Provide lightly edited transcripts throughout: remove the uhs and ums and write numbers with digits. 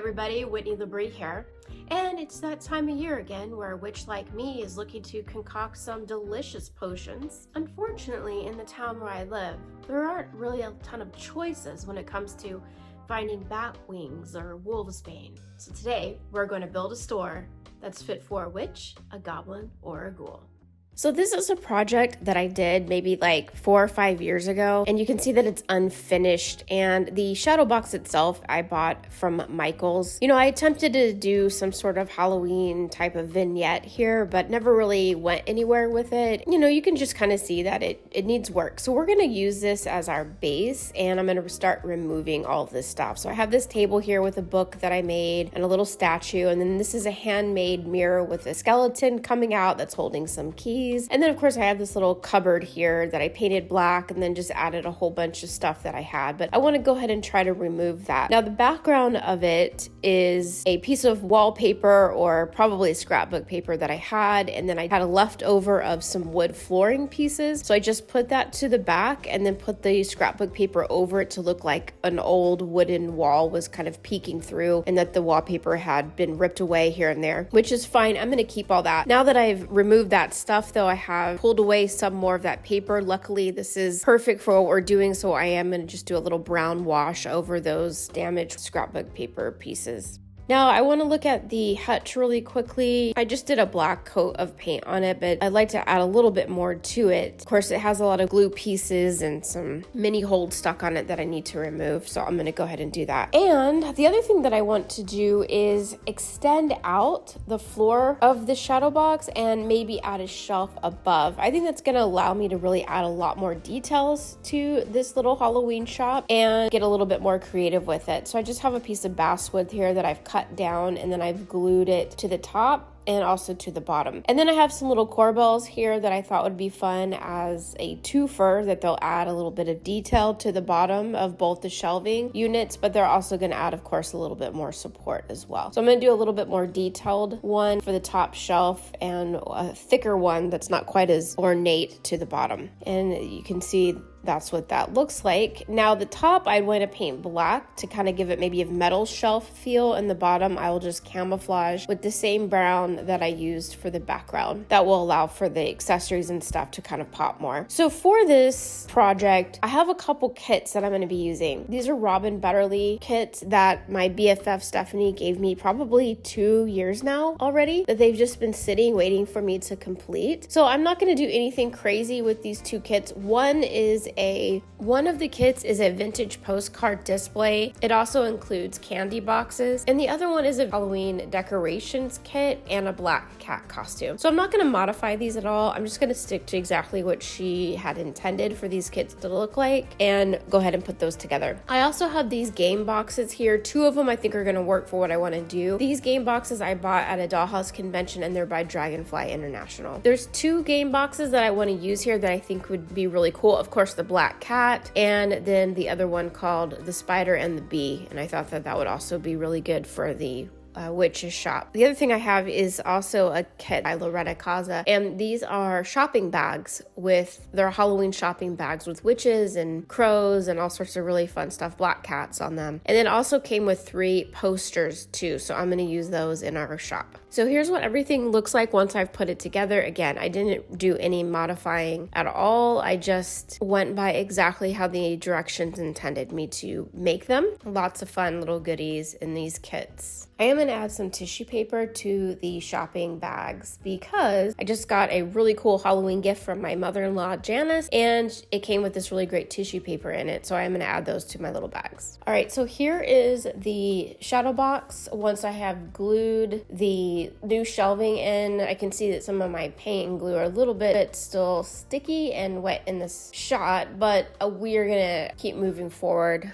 everybody, Whitney here, and it's that time of year again where a witch like me is looking to concoct some delicious potions. Unfortunately, in the town where I live, there aren't really a ton of choices when it comes to finding bat wings or wolf's bane. So today, we're going to build a store that's fit for a witch, a goblin, or a ghoul. So this is a project that I did maybe like 4 or 5 years ago, and you can see that it's unfinished, and the shadow box itself I bought from Michael's. You know, I attempted to do some sort of Halloween type of vignette here, but never really went anywhere with it. You know, you can just kind of see that it needs work. So we're going to use this as our base, and I'm going to start removing all of this stuff. So I have this table here with a book that I made and a little statue, and then this is a handmade mirror with a skeleton coming out that's holding some keys. And then of course I have this little cupboard here that I painted black and then just added a whole bunch of stuff that I had, but I want to go ahead and try to remove that. Now the background of it is a piece of wallpaper or probably a scrapbook paper that I had, and then I had a leftover of some wood flooring pieces. So I just put that to the back and then put the scrapbook paper over it to look like an old wooden wall was kind of peeking through and that the wallpaper had been ripped away here and there, which is fine. I'm going to keep all that. Now that I've removed that stuff though, I have pulled away some more of that paper. Luckily, this is perfect for what we're doing, so I am going to just do a little brown wash over those damaged scrapbook paper pieces. Now, I want to look at the hutch really quickly. I just did a black coat of paint on it, but I'd like to add a little bit more to it. Of course, it has a lot of glue pieces and some mini holes stuck on it that I need to remove, so I'm going to go ahead and do that. And the other thing that I want to do is extend out the floor of the shadow box and maybe add a shelf above. I think that's going to allow me to really add a lot more details to this little Halloween shop and get a little bit more creative with it. So I just have a piece of basswood here that I've cut down, and then I've glued it to the top and also to the bottom. And then I have some little corbels here that I thought would be fun as a twofer, that they'll add a little bit of detail to the bottom of both the shelving units, but they're also going to add, of course, a little bit more support as well. So I'm going to do a little bit more detailed one for the top shelf and a thicker one that's not quite as ornate to the bottom. And you can see that's what that looks like. Now the top I want to paint black to kind of give it maybe a metal shelf feel, and the bottom I will just camouflage with the same brown that I used for the background. That will allow for the accessories and stuff to kind of pop more. So for this project, I have a couple kits that I'm going to be using. These are Robin Betterly kits that my BFF Stephanie gave me probably 2 years now already, that they've just been sitting waiting for me to complete. So I'm not going to do anything crazy with these two kits. One of the kits is a vintage postcard display. It also includes candy boxes, and the other one is a Halloween decorations kit and a black cat costume. So I'm not going to modify these at all. I'm just going to stick to exactly what she had intended for these kits to look like and go ahead and put those together. I also have these game boxes here. 2 of them I think are going to work for what I want to do. These game boxes I bought at a dollhouse convention, and they're by Dragonfly International. There's 2 game boxes that I want to use here that I think would be really cool. Of course, the black cat, and then the other one called the spider and the bee, and I thought that that would also be really good for the witch's shop. The other thing I have is also a kit by Loretta Caza, and these are shopping bags with their Halloween shopping bags with witches and crows and all sorts of really fun stuff, black cats on them. And it also came with 3 posters too, so I'm going to use those in our shop. So here's what everything looks like once I've put it together. Again, I didn't do any modifying at all. I just went by exactly how the directions intended me to make them. Lots of fun little goodies in these kits. I am going to add some tissue paper to the shopping bags because I just got a really cool Halloween gift from my mother-in-law, Janice, and it came with this really great tissue paper in it. So I'm going to add those to my little bags. All right, so here is the shadow box. Once I have glued the new shelving in, I can see that some of my paint and glue are a little bit still sticky and wet in this shot, but we're going to keep moving forward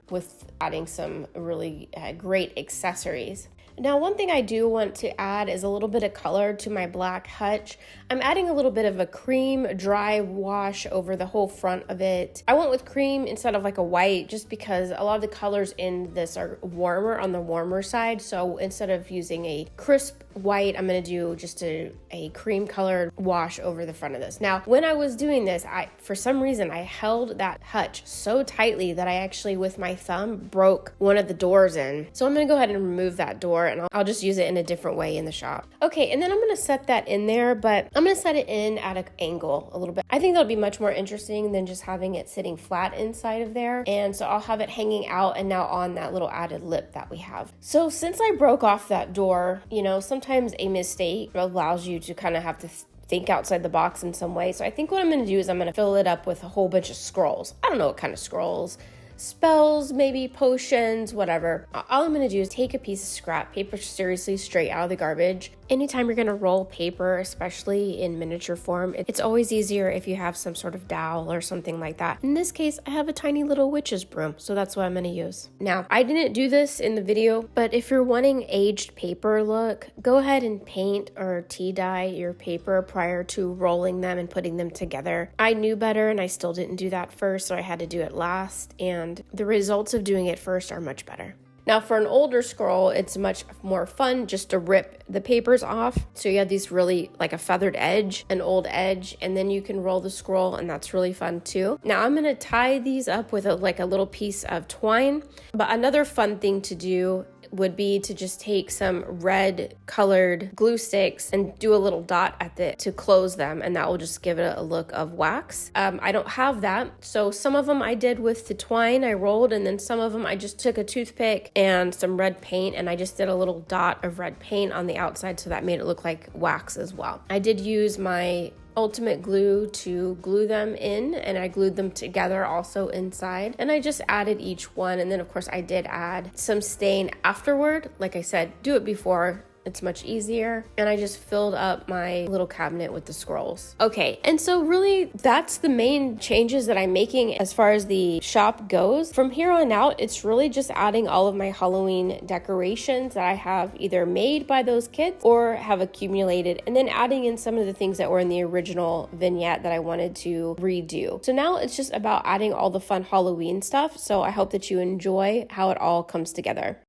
with adding some really great accessories. days. Now, one thing I do want to add is a little bit of color to my black hutch. I'm adding a little bit of a cream dry wash over the whole front of it. I went with cream instead of like a white just because a lot of the colors in this are warmer on the warmer side. So instead of using a crisp white, I'm going to do just a cream colored wash over the front of this. Now, when I was doing this, for some reason, I held that hutch so tightly that I actually, with my thumb, broke one of the doors in. So I'm going to go ahead and remove that door, and I'll just use it in a different way in the shop. Okay, and then I'm going to set that in there, but I'm going to set it in at an angle a little bit. I think that'll be much more interesting than just having it sitting flat inside of there. And so I'll have it hanging out and now on that little added lip that we have. So since I broke off that door, sometimes a mistake allows you to kind of have to think outside the box in some way. So I think what I'm going to do is I'm going to fill it up with a whole bunch of scrolls. I don't know what kind of scrolls. Spells, maybe potions, whatever. All I'm going to do is take a piece of scrap paper, seriously straight out of the garbage. Anytime you're going to roll paper, especially in miniature form, it's always easier if you have some sort of dowel or something like that. In this case, I have a tiny little witch's broom, so that's what I'm going to use. Now, I didn't do this in the video, but if you're wanting aged paper look, go ahead and paint or tea dye your paper prior to rolling them and putting them together. I knew better and I still didn't do that first, so I had to do it last, and the results of doing it first are much better. Now, for an older scroll, it's much more fun just to rip the papers off. So you have these really like a feathered edge, an old edge, and then you can roll the scroll, and that's really fun too. Now I'm gonna tie these up with a little piece of twine. But another fun thing to do would be to just take some red colored glue sticks and do a little dot to close them, and that will just give it a look of wax. I don't have that, so some of them I did with the twine I rolled, and then some of them I just took a toothpick and some red paint, and I just did a little dot of red paint on the outside, so that made it look like wax as well. I did use my ultimate glue to glue them in, and I glued them together also inside, and I just added each one, and then of course I did add some stain afterward. Like I said, do it before, it's much easier. And I just filled up my little cabinet with the scrolls. Okay, and so really that's the main changes that I'm making as far as the shop goes. From here on out, it's really just adding all of my Halloween decorations that I have either made by those kids or have accumulated, and then adding in some of the things that were in the original vignette that I wanted to redo. So now it's just about adding all the fun Halloween stuff. So I hope that you enjoy how it all comes together.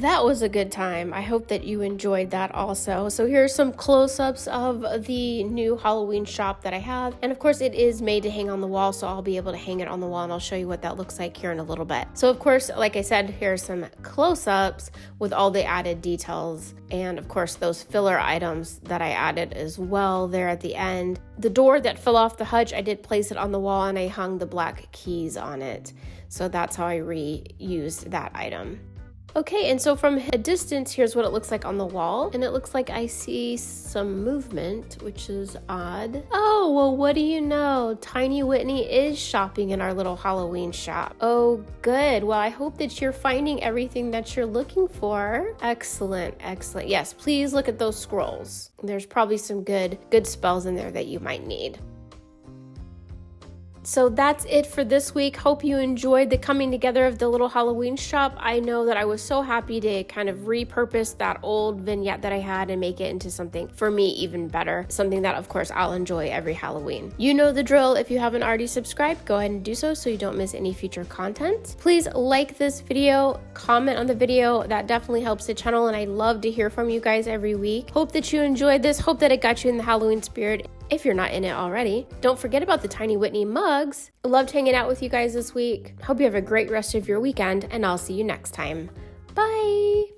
that was a good time. I hope that you enjoyed that also. So here's some close-ups of the new Halloween shop that I have. And of course it is made to hang on the wall, so I'll be able to hang it on the wall, and I'll show you what that looks like here in a little bit. So of course, like I said, here's some close-ups with all the added details. And of course, those filler items that I added as well there at the end. The door that fell off the hutch, I did place it on the wall and I hung the black keys on it. So that's how I reused that item. Okay, and so from a distance, here's what it looks like on the wall. And it looks like I see some movement, which is odd. Oh, well, what do you know? Tiny Whitney is shopping in our little Halloween shop. Oh, good. Well, I hope that you're finding everything that you're looking for. Excellent, excellent. Yes, please look at those scrolls. There's probably some good spells in there that you might need. So that's it for this week. Hope you enjoyed the coming together of the little Halloween shop. I know that I was so happy to kind of repurpose that old vignette that I had and make it into something for me even better. Something that of course I'll enjoy every Halloween. You know the drill. If you haven't already subscribed, go ahead and do so you don't miss any future content. Please like this video, comment on the video. That definitely helps the channel and I love to hear from you guys every week. Hope that you enjoyed this. Hope that it got you in the Halloween spirit. If you're not in it already, don't forget about the Tiny Whitney mugs. Loved hanging out with you guys this week. Hope you have a great rest of your weekend, and I'll see you next time. Bye!